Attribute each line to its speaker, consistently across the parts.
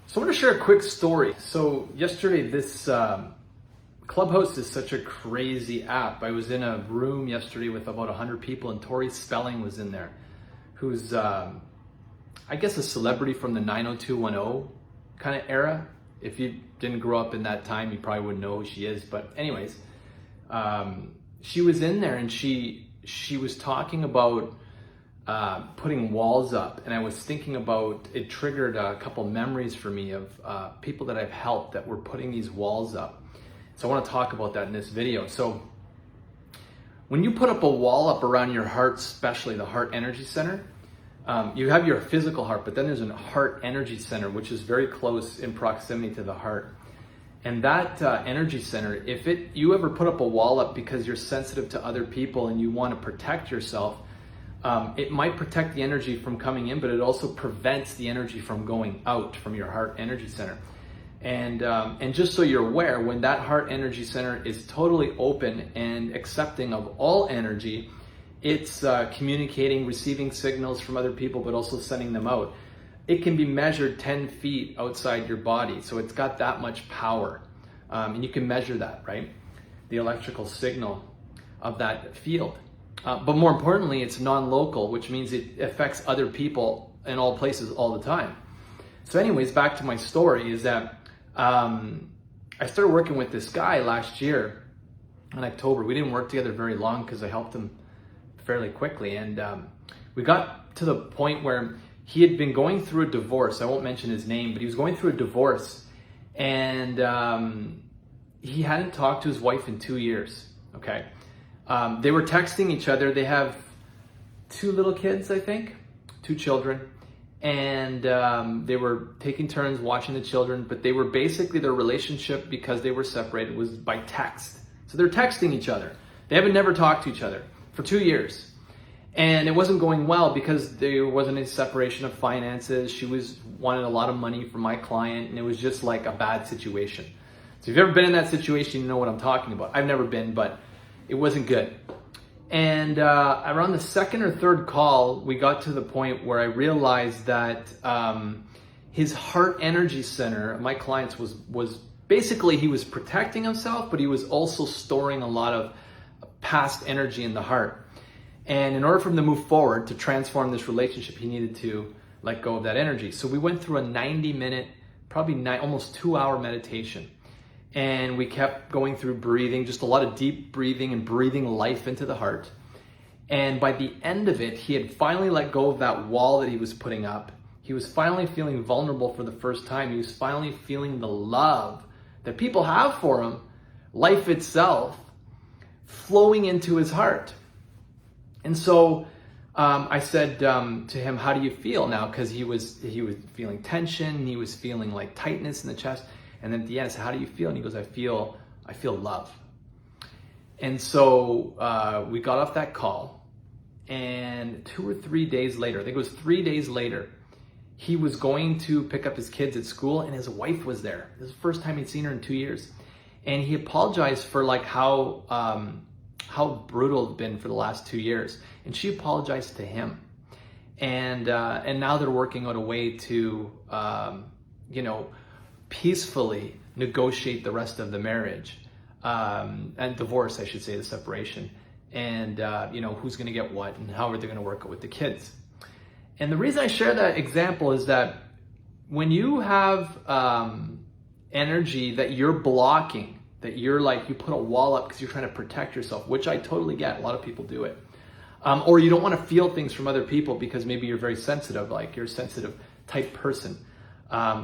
Speaker 1: So I want to share a quick story. So yesterday, this ClubHouse is such a crazy app. I was in a room yesterday with about 100 people, and Tori Spelling was in there, who's, I guess, a celebrity from the 90210 kind of era. If you didn't grow up in that time, you probably wouldn't know who she is. But anyways, she was in there, and she was talking about putting walls up, and I was thinking about, it triggered a couple memories for me of people that I've helped that were putting these walls up. So I want to talk about that in this video. So when you put up a wall up around your heart, especially the heart energy center, you have your physical heart, but then there's a heart energy center, which is very close in proximity to the heart. And that energy center, if you ever put up a wall up because you're sensitive to other people and you want to protect yourself, it might protect the energy from coming in, but it also prevents the energy from going out from your heart energy center. And just so you're aware, when that heart energy center is totally open and accepting of all energy, it's communicating, receiving signals from other people, but also sending them out. It can be measured 10 feet outside your body, so it's got that much power. And you can measure that, right? The electrical signal of that field. But more importantly, it's non-local, which means it affects other people in all places all the time. So anyways, back to my story is that I started working with this guy last year in October. We didn't work together very long because I helped him fairly quickly. And we got to the point where he had been going through a divorce. I won't mention his name, but he was going through a divorce. And he hadn't talked to his wife in 2 years, okay? They were texting each other. They have 2 little kids, I think, 2 children. And they were taking turns watching the children, but they were basically, their relationship, because they were separated, was by text. So they're texting each other. They haven't never talked to each other for 2 years. And it wasn't going well because there wasn't a separation of finances. She wanted a lot of money from my client, and it was just like a bad situation. So if you've ever been in that situation, you know what I'm talking about. I've never been, but it wasn't good. And around the second or third call, we got to the point where I realized that his heart energy center, my client's, was basically, he was protecting himself, but he was also storing a lot of past energy in the heart. And in order for him to move forward, to transform this relationship, he needed to let go of that energy. So we went through a 90-minute, probably almost 2-hour meditation. And we kept going through breathing, just a lot of deep breathing and breathing life into the heart. And by the end of it, he had finally let go of that wall that he was putting up. He was finally feeling vulnerable for the first time. He was finally feeling the love that people have for him, life itself, flowing into his heart. And so I said to him, how do you feel now? Because he was feeling tension. He was feeling like tightness in the chest. And then at the end, I said, how do you feel? And he goes, I feel love. And so we got off that call, and 2 or 3 days later, I think it was 3 days later, he was going to pick up his kids at school, and his wife was there. This is the first time he'd seen her in 2 years. And he apologized for like how brutal it had been for the last 2 years. And she apologized to him. And now they're working out a way to, peacefully negotiate the rest of the marriage, and divorce, I should say, the separation, and who's going to get what and how are they going to work it with the kids. And the reason I share that example is that when you have energy that you're blocking, that you're like, you put a wall up because you're trying to protect yourself, which I totally get, a lot of people do it, or you don't want to feel things from other people because maybe you're very sensitive, like you're a sensitive type person.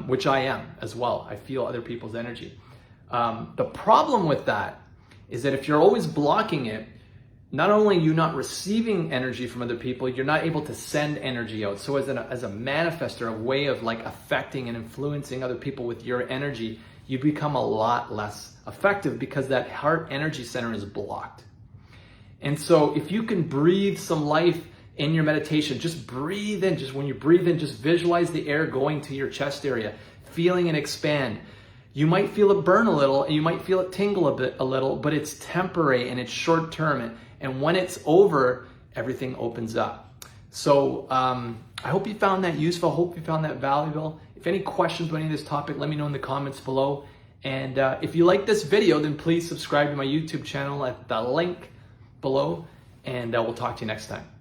Speaker 1: Which I am as well. I feel other people's energy. The problem with that is that if you're always blocking it, not only are you not receiving energy from other people, you're not able to send energy out. So as a manifester, a way of like affecting and influencing other people with your energy, you become a lot less effective because that heart energy center is blocked. And so if you can breathe some life in your meditation, just breathe in. Just when you breathe in, just visualize the air going to your chest area, feeling it expand. You might feel it burn a little, and you might feel it tingle a little, but it's temporary and it's short term. And when it's over, everything opens up. So I hope you found that useful. I hope you found that valuable. If any questions about any of this topic, let me know in the comments below. And if you like this video, then please subscribe to my YouTube channel at the link below, and we'll talk to you next time.